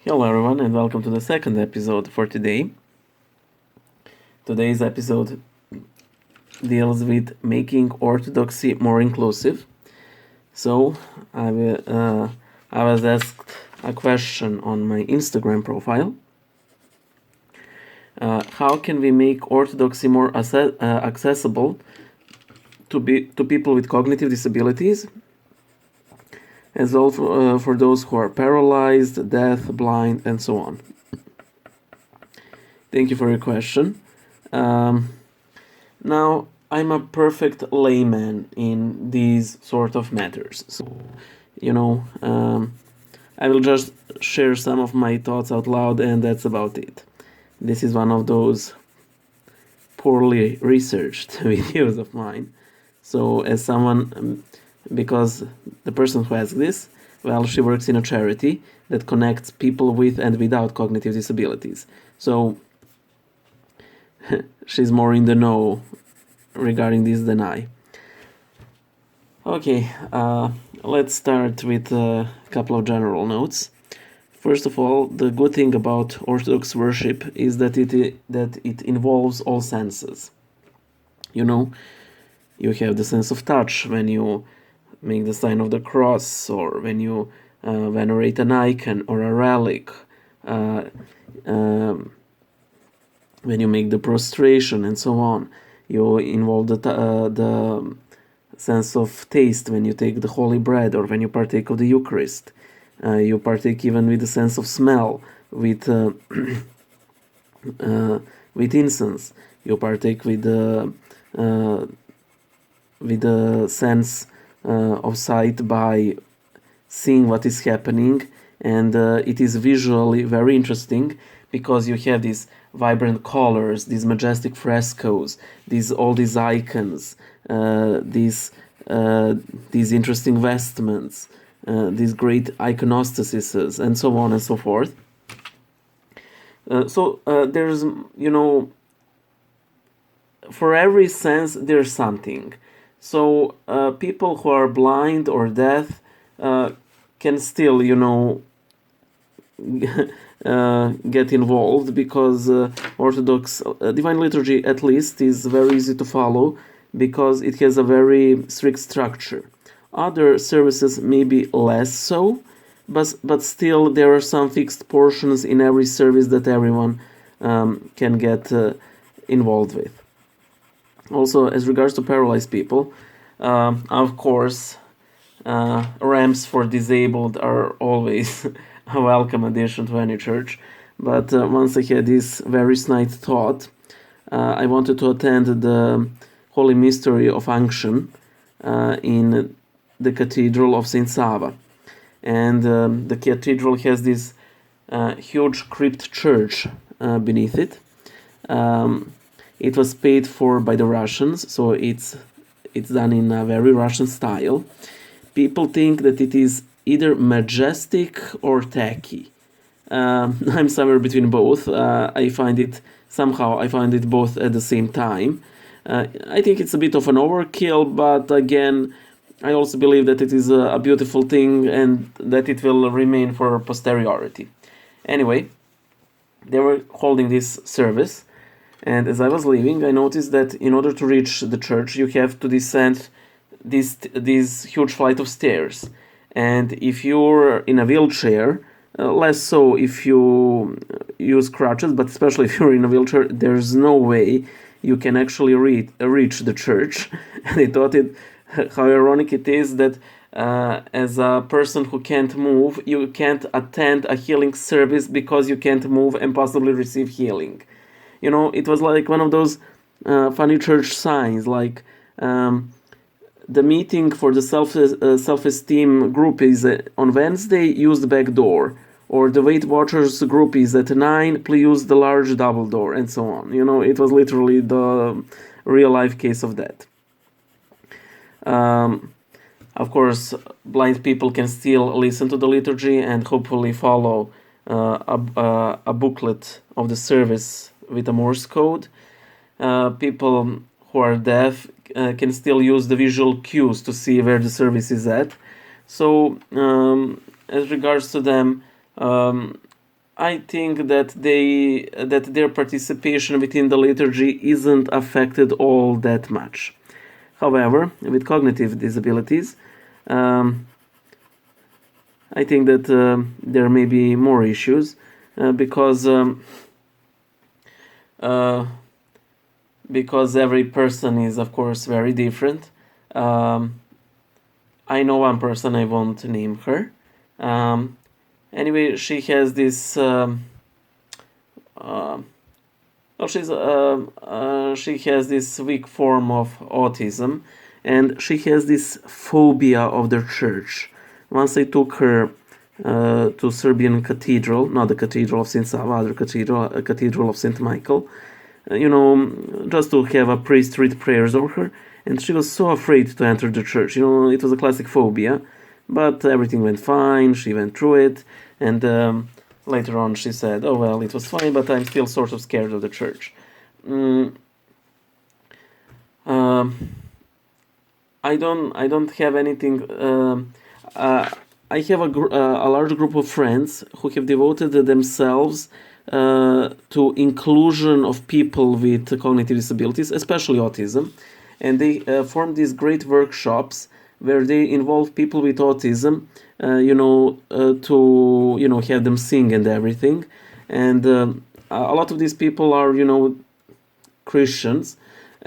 Hello everyone and welcome to the second episode for today. Today's episode deals with making Orthodoxy more inclusive. So I was asked a question on my Instagram profile. How can we make Orthodoxy more accessible to people with cognitive disabilities, as well for those who are paralyzed, deaf, blind, and so on? Thank you for your question. Now, I'm a perfect layman in these sort of matters. So, I will just share some of my thoughts out loud, and that's about it. This is one of those poorly researched videos of mine. So, as someone, because the person who asked this, well, she works in a charity that connects people with and without cognitive disabilities. So, she's more in the know regarding this than I. Okay, let's start with a couple of general notes. First of all, the good thing about Orthodox worship is that it involves all senses. You have the sense of touch when you make the sign of the cross, or when you venerate an icon or a relic, when you make the prostration, and so on. You involve the sense of taste when you take the holy bread or when you partake of the Eucharist. You partake even with the sense of smell, with incense. You partake with the sense of sight by seeing what is happening, and it is visually very interesting because you have these vibrant colors, these majestic frescoes, all these icons, these interesting vestments, these great iconostasises, and so on and so forth. So there's, for every sense there's something. So people who are blind or deaf can still, get involved, because Orthodox Divine Liturgy, at least, is very easy to follow because it has a very strict structure. Other services may be less so, but still there are some fixed portions in every service that everyone can get involved with. Also, as regards to paralyzed people, of course, ramps for disabled are always a welcome addition to any church. But once I had this very snide thought, I wanted to attend the Holy Mystery of Unction in the Cathedral of St. Sava. And the cathedral has this huge crypt church beneath it. It was paid for by the Russians, so it's done in a very Russian style. People think that it is either majestic or tacky. I'm somewhere between both. I find it both at the same time. I think it's a bit of an overkill, but again, I also believe that it is a beautiful thing and that it will remain for posterity. Anyway, they were holding this service, and as I was leaving, I noticed that in order to reach the church, you have to descend this huge flight of stairs. And if you're in a wheelchair, less so if you use crutches, but especially if you're in a wheelchair, there's no way you can actually reach the church. And I thought how ironic it is that as a person who can't move, you can't attend a healing service because you can't move and possibly receive healing. It was like one of those funny church signs, like the meeting for the self-esteem group is on Wednesday, use the back door. Or the Weight Watchers group is at 9, please use the large double door, and so on. It was literally the real-life case of that. Of course, blind people can still listen to the liturgy and hopefully follow a booklet of the service with a Morse code. People who are deaf can still use the visual cues to see where the service is at. So, as regards to them, I think that their participation within the liturgy isn't affected all that much. However, with cognitive disabilities, um, I think that there may be more issues because every person is, of course, very different. I know one person, I won't name her. Anyway, she has this. She has this weak form of autism, and she has this phobia of the church. Once I took her to Serbian cathedral, not the cathedral of Saint Sava, other cathedral, a cathedral of Saint Michael, just to have a priest read prayers over her, and she was so afraid to enter the church. It was a classic phobia, but everything went fine. She went through it, and later on she said, "Oh well, it was fine, but I'm still sort of scared of the church." I don't have anything. I have a large group of friends who have devoted themselves to inclusion of people with cognitive disabilities, especially autism, and they form these great workshops where they involve people with autism, to have them sing and everything, and a lot of these people are Christians,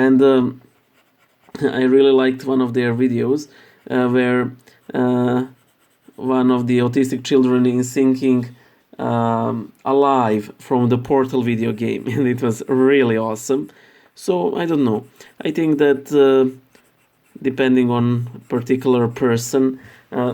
and I really liked one of their videos where one of the autistic children is singing Alive from the Portal video game, and it was really awesome. So I don't know. I think that depending on particular person,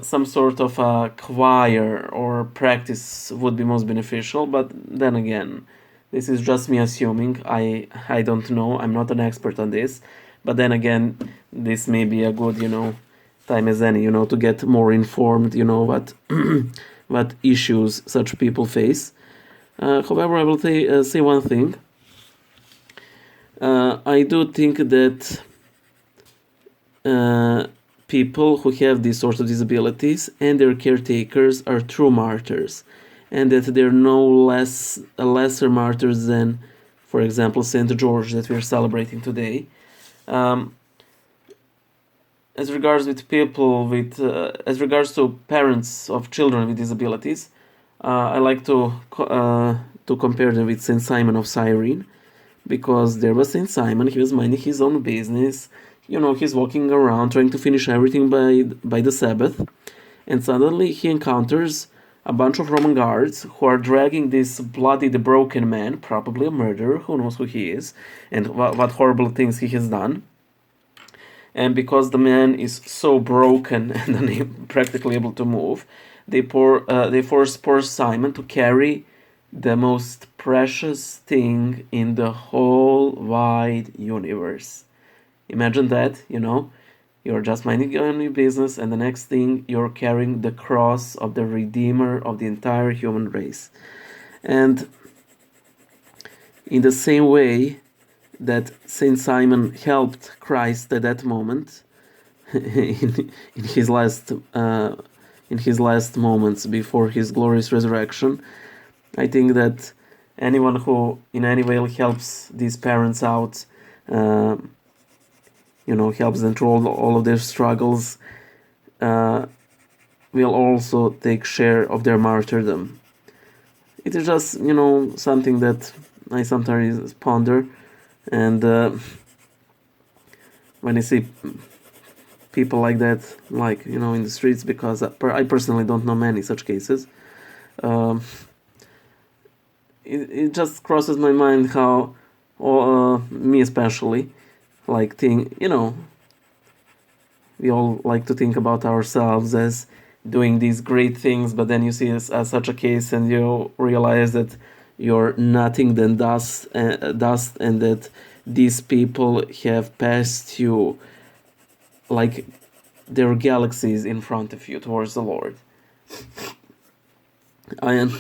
some sort of a choir or practice would be most beneficial. But then again, this is just me assuming. I don't know. I'm not an expert on this. But then again, this may be a good, time as any, to get more informed, what what issues such people face. However, I will say one thing. I do think that people who have these sorts of disabilities and their caretakers are true martyrs, and that they're no less lesser martyrs than, for example, Saint George that we're celebrating today. As regards to parents of children with disabilities, I like to compare them with Saint Simon of Cyrene, because there was Saint Simon. He was minding his own business. He's walking around trying to finish everything by the Sabbath, and suddenly he encounters a bunch of Roman guards who are dragging this bloodied, broken man, probably a murderer. Who knows who he is and what horrible things he has done. And because the man is so broken and practically able to move, they force poor Simon to carry the most precious thing in the whole wide universe. Imagine that, you're just minding your own business, and the next thing you're carrying the cross of the Redeemer of the entire human race. And in the same way that Saint Simon helped Christ at that moment, in his last moments before his glorious resurrection, I think that anyone who in any way helps these parents out, helps them through all of their struggles, will also take share of their martyrdom. It is just, something that I sometimes ponder, and when I see people like that, in the streets, because I personally don't know many such cases, it just crosses my mind how, me especially, we all like to think about ourselves as doing these great things, but then you see as such a case and you realize that you're nothing than dust, and that these people have passed you like they're galaxies in front of you towards the Lord. I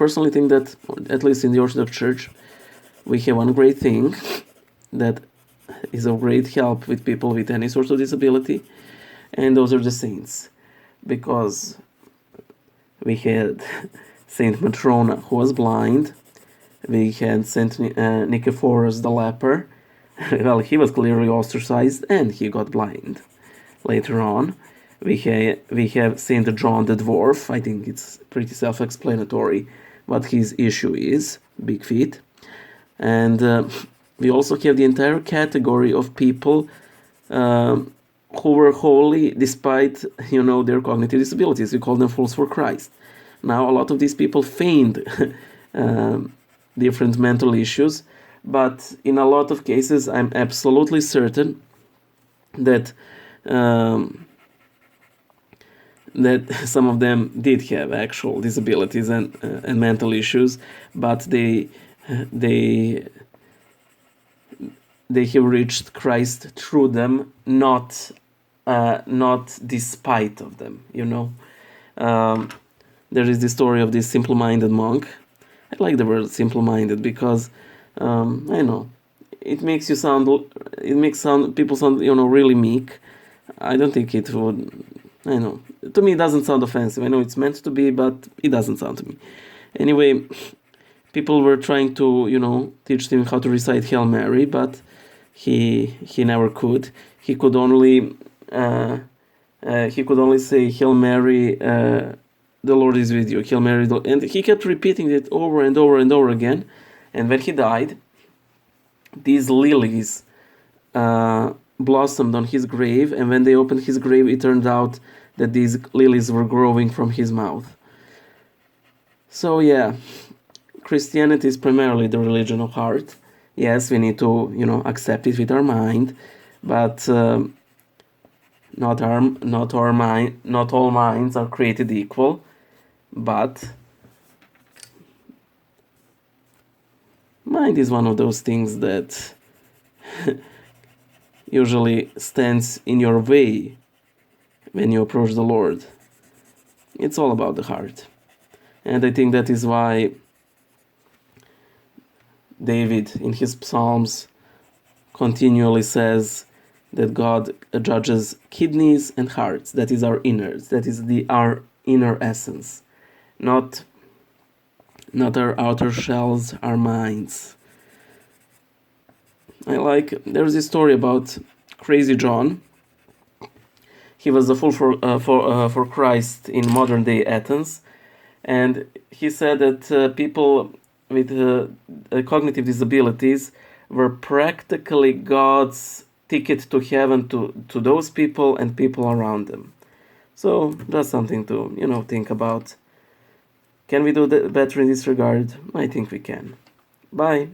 personally think that, at least in the Orthodox Church, we have one great thing that is of great help with people with any sort of disability, and those are the saints. Because we had Saint Matrona, who was blind. We had Saint Nicephorus the leper. Well, he was clearly ostracized and he got blind. Later on, we have Saint John the dwarf. I think it's pretty self-explanatory what his issue is, big feet. And we also have the entire category of people who were holy despite, their cognitive disabilities. We call them fools for Christ. Now, a lot of these people feigned different mental issues, but in a lot of cases, I'm absolutely certain that that some of them did have actual disabilities and mental issues, but they have reached Christ through them, not despite of them. There is the story of this simple-minded monk. I like the word simple-minded because I know it makes people sound really meek. I don't think it would. I know, to me it doesn't sound offensive. I know it's meant to be, but it doesn't sound to me. Anyway, people were trying to teach him how to recite Hail Mary, but he never could. He could only say Hail Mary, the Lord is with you, Hail Mary, and he kept repeating it over and over and over again. And when he died, these lilies blossomed on his grave, and when they opened his grave, it turned out that these lilies were growing from his mouth. So yeah, Christianity is primarily the religion of heart. Yes, we need to accept it with our mind, but not all minds are created equal. But mind is one of those things that usually stands in your way when you approach the Lord. It's all about the heart. And I think that is why David in his Psalms continually says that God judges kidneys and hearts. That is our innards. That is our inner essence. Not our outer shells, our minds. There's this story about Crazy John. He was a fool for Christ in modern day Athens, and he said that people with cognitive disabilities were practically God's ticket to heaven to those people and people around them. So that's something to think about. Can we do better in this regard? I think we can. Bye.